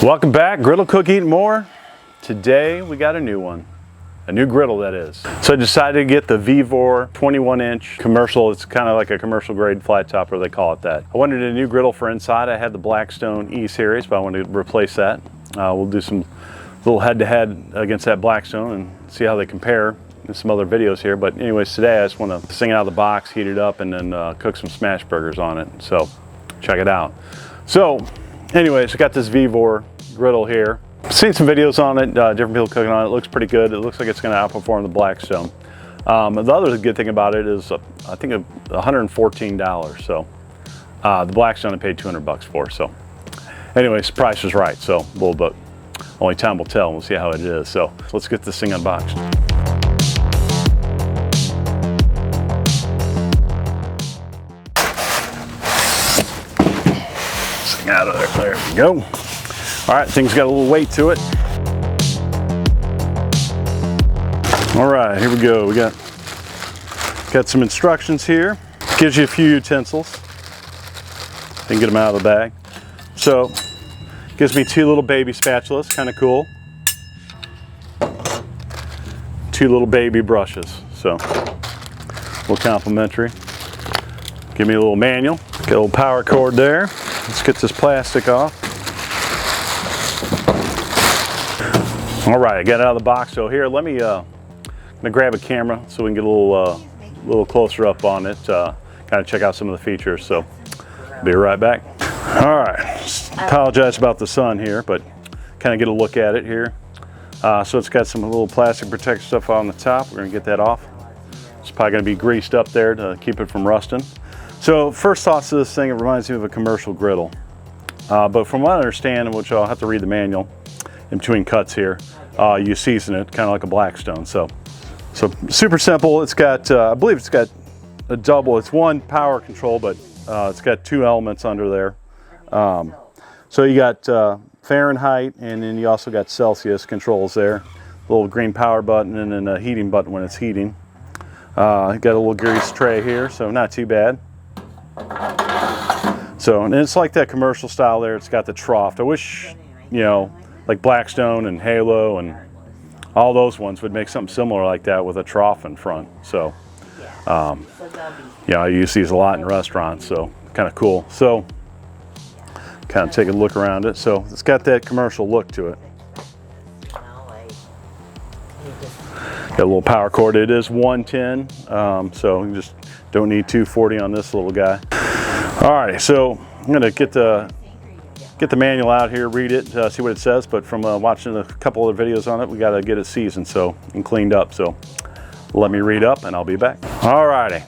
Welcome back, Griddle Cook Eat More. Today we got a new one, a new griddle that is. So I decided to get the Vevor 21-inch commercial. It's kind of like a commercial grade flat topper, they call it that. I wanted a new griddle for inside. I had the Blackstone E series, but I wanted to replace that. We'll do some little head-to-head against that Blackstone and see how they compare in some other videos here. But anyways, today I just want to sing it out of the box, heat it up, and then cook some smash burgers on it. So check it out. So anyways, I got this Vevor griddle here. I've seen some videos on it, different people cooking on it. It looks pretty good. It looks like it's going to outperform the Blackstone. The other good thing about it is I think $114. So the Blackstone I paid 200 bucks for. So anyways, the price was right. So a little bit, only time will tell. We'll see how it is. So let's get this thing unboxed. This thing out of there. There we go. All right, thing's got a little weight to it. All right, here we go. We got some instructions here. Gives you a few utensils. You can get them out of the bag. So, gives me two little baby spatulas, kind of cool. Two little baby brushes, so a little complimentary. Give me a little manual. Got a little power cord there. Let's get this plastic off. All right, I got it out of the box. So here, let me I'm gonna grab a camera so we can get a little closer up on it, kind of check out some of the features. So be right back. All right, apologize about the sun here, but kind of get a look at it here. So it's got some little plastic protective stuff on the top. We're gonna get that off. It's probably gonna be greased up there to keep it from rusting. So first thoughts of this thing, it reminds me of a commercial griddle. But from what I understand, which I'll have to read the manual in between cuts here, you season it kind of like a Blackstone. So super simple. It's got, I believe it's got a double. It's one power control, but it's got two elements under there. So you got Fahrenheit, and then you also got Celsius controls there. A little green power button, and then a heating button when it's heating. Got a little grease tray here, so not too bad. So, and it's like that commercial style there. It's got the trough. I wish, you know, like Blackstone and Halo and all those ones would make something similar like that with a trough in front. So, yeah, I use these a lot in restaurants, so kind of cool. So, kind of take a look around it. So, it's got that commercial look to it. Got a little power cord. It is 110, so you just don't need 240 on this little guy. All right, so I'm gonna get the manual out here, read it, see what it says. But from watching a couple of videos on it, we got to get it seasoned and cleaned up. So let me read up and I'll be back. All righty.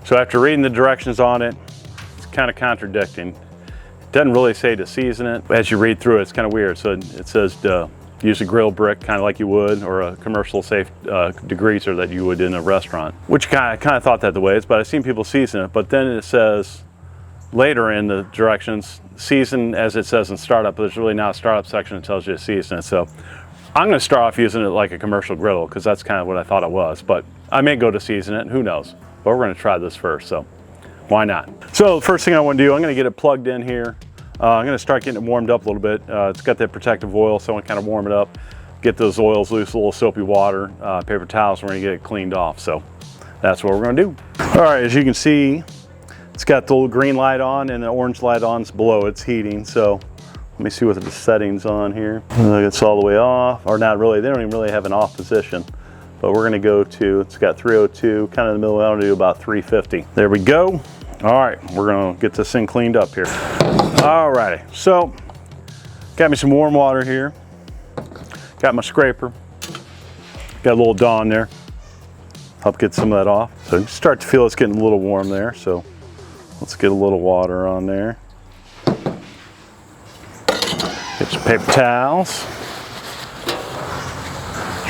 So after reading the directions on it, it's kind of contradicting. It doesn't really say to season it. As you read through it, it's kind of weird. So it says to use a grill brick, kind of like you would, or a commercial safe degreaser that you would in a restaurant. Which I kind of thought that the way it's, but I've seen people season it. But then it says later in the directions, season as it says in startup, but there's really not a startup section that tells you to season it. So I'm going to start off using it like a commercial griddle because that's kind of what I thought it was, but I may go to season it, who knows. But we're going to try this first, so why not? So the first thing I want to do, I'm going to get it plugged in here. I'm going to start getting it warmed up a little bit. It's got that protective oil, so I want to kind of warm it up, get those oils loose, a little soapy water, paper towels, we're going to get it cleaned off. So that's what we're going to do. All right, as you can see, it's got the little green light on and the orange light on below. It's heating. So let me see what the settings on here. It's all the way off, or not really. They don't even really have an off position. But we're going to go to, it's got 302, kind of in the middle. I want to do about 350. There we go. All right, we're going to get this thing cleaned up here. All righty. So got me some warm water here. Got my scraper. Got a little Dawn there. Help get some of that off. So you start to feel it's getting a little warm there. So let's get a little water on there. Get some paper towels.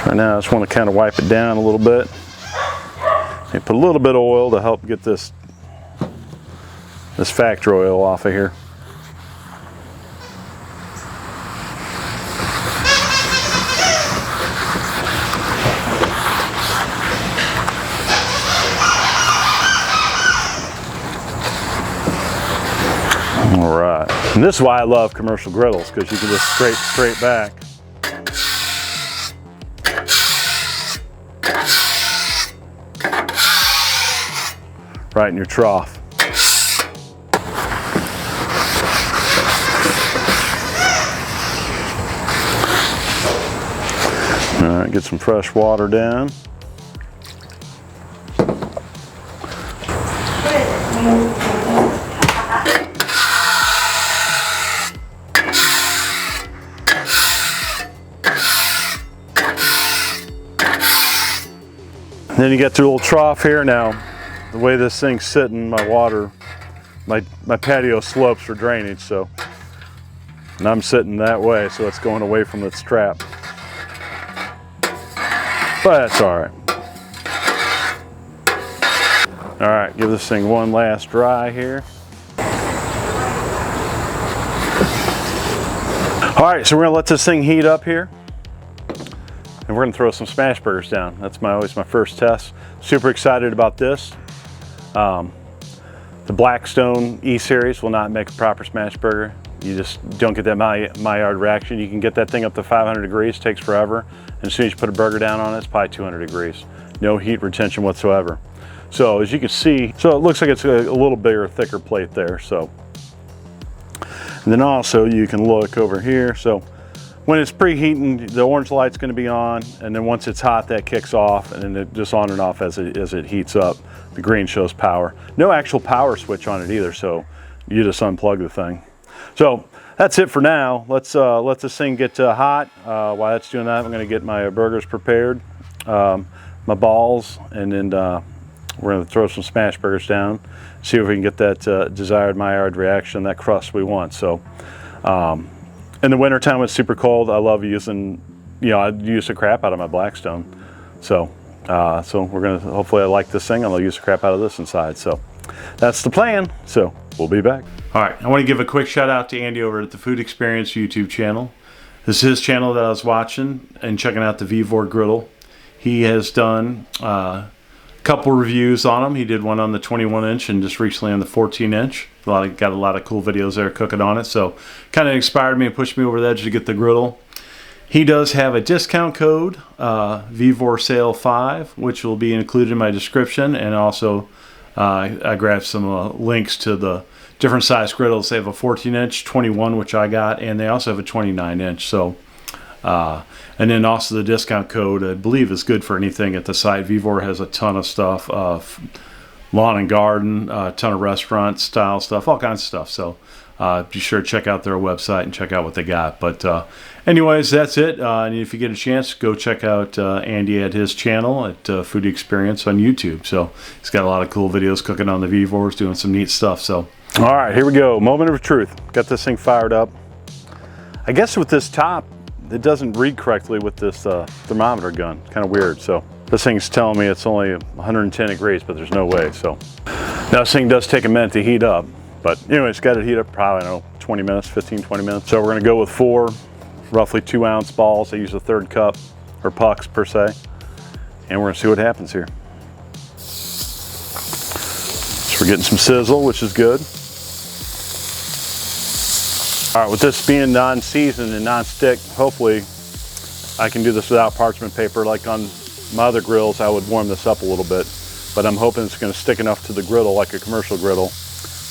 Right now I just want to kind of wipe it down a little bit. And put a little bit of oil to help get this factory oil off of here. All right. And this is why I love commercial griddles, because you can just straight back. Right in your trough. All right, get some fresh water down. Then you get to a little trough here. Now, the way this thing's sitting, my water, my patio slopes for drainage, so, and I'm sitting that way, so it's going away from its trap. But that's all right. All right, give this thing one last dry here. All right, so we're gonna let this thing heat up here, and we're gonna throw some smash burgers down. That's always my first test. Super excited about this. The Blackstone E-Series will not make a proper smash burger. You just don't get that Maillard reaction. You can get that thing up to 500 degrees, takes forever. And as soon as you put a burger down on it, it's probably 200 degrees. No heat retention whatsoever. So as you can see, so it looks like it's a little bigger, thicker plate there. So, and then also you can look over here. So when it's preheating, the orange light's going to be on, and then once it's hot, that kicks off, and then it just on and off as it heats up. The green shows power. No actual power switch on it either, so you just unplug the thing. So that's it for now. Let's let this thing get hot. While that's doing that, I'm going to get my burgers prepared, my balls, and then we're going to throw some smash burgers down, see if we can get that desired Maillard reaction, that crust we want. So. In the wintertime, when it's super cold, I love using, I use the crap out of my Blackstone. So we're gonna, hopefully I like this thing, and I'll use the crap out of this inside. So that's the plan. So we'll be back. All right, I want to give a quick shout out to Andy over at the Food Experience YouTube channel. This is his channel that I was watching and checking out, the Vevor Griddle. He has done a couple reviews on them. He did one on the 21-inch and just recently on the 14-inch. Got a lot of cool videos there cooking on it, so kind of inspired me and pushed me over the edge to get the griddle. He does have a discount code, Vevor Sale 5, which will be included in my description, and also I grabbed some links to the different size griddles. They have a 14-inch, 21, which I got, and they also have a 29-inch. So, and then also the discount code, I believe, is good for anything at the site. Vevor has a ton of stuff. Lawn and garden, a ton of restaurant style stuff, all kinds of stuff. So be sure to check out their website and check out what they got. But anyways, that's it. And if you get a chance, go check out Andy at his channel at Food Experience on YouTube. So he's got a lot of cool videos cooking on the Vevors, doing some neat stuff. So all right, here we go. Moment of truth. Got this thing fired up. I guess with this top, it doesn't read correctly with this thermometer gun. Kind of weird. So this thing's telling me it's only 110 degrees, but there's no way. So now this thing does take a minute to heat up, but anyway, it's got to heat up probably, I don't know, 20 minutes, 15, 20 minutes. So we're going to go with 4 roughly 2-ounce balls. I use a 1/3 cup, or pucks per se, and we're going to see what happens here. So we're getting some sizzle, which is good. All right, with this being non-seasoned and non-stick, hopefully I can do this without parchment paper. Like on my other grills, I would warm this up a little bit, but I'm hoping it's going to stick enough to the griddle, like a commercial griddle,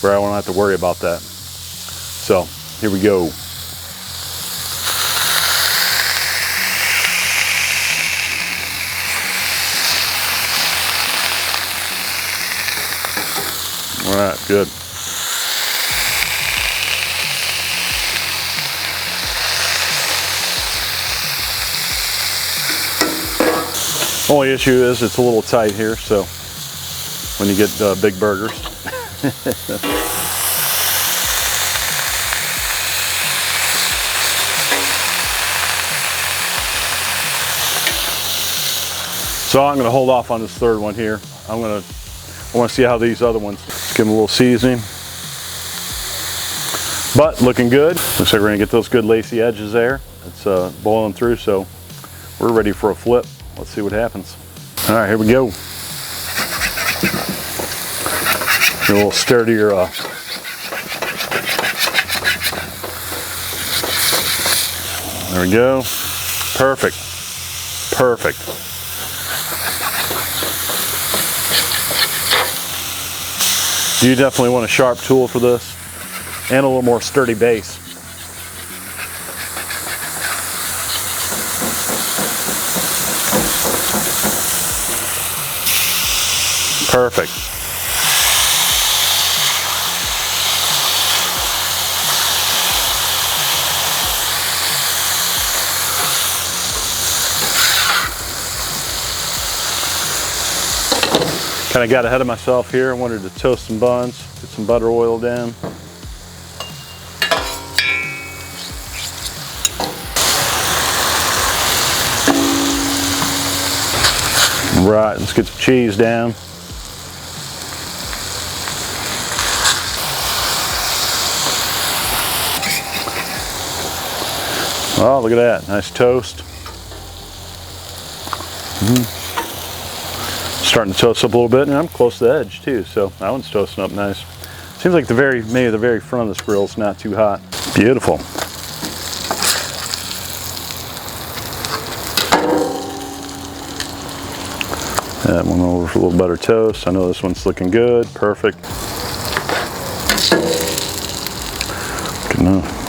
where I won't have to worry about that. So here we go. All right, good. Only issue is it's a little tight here, so when you get big burgers. So I'm going to hold off on this 3rd one here. I want to see how these other ones, give them a little seasoning. But looking good. Looks like we're going to get those good lacy edges there. It's boiling through, so we're ready for a flip. Let's see what happens. All right, here we go. A little sturdier There we go. Perfect. Perfect. You definitely want a sharp tool for this and a little more sturdy base. Perfect. Kind of got ahead of myself here. I wanted to toast some buns, get some butter oiled in. Right, let's get some cheese down. Oh, look at that, nice toast. Starting to toast up a little bit, and I'm close to the edge too, so that one's toasting up nice. Seems like maybe the very front of this grill is not too hot. Beautiful. That one over for a little butter toast. I know this one's looking good. Perfect. Good enough.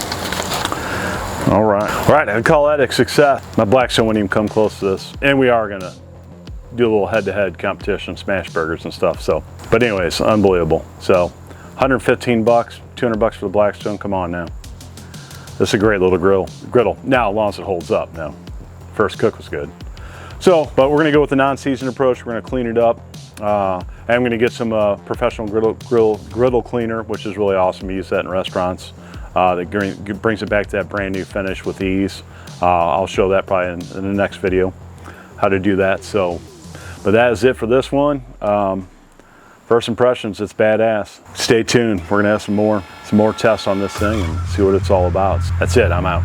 All right, I'd call that a success. My Blackstone wouldn't even come close to this, and we are gonna do a little head-to-head competition, smash burgers and stuff. So, but anyways, unbelievable. So, 115 bucks, 200 bucks for the Blackstone. Come on now. This is a great little griddle. Now, as long as it holds up. Now, first cook was good. So, but we're gonna go with the non-seasoned approach. We're gonna clean it up. I'm gonna get some professional griddle cleaner, which is really awesome. You use that in restaurants. That brings it back to that brand new finish with ease. I'll show that probably in the next video, how to do that. So, but that is it for this one. First impressions, it's badass. Stay tuned. We're gonna have some more tests on this thing and see what it's all about. That's it, I'm out.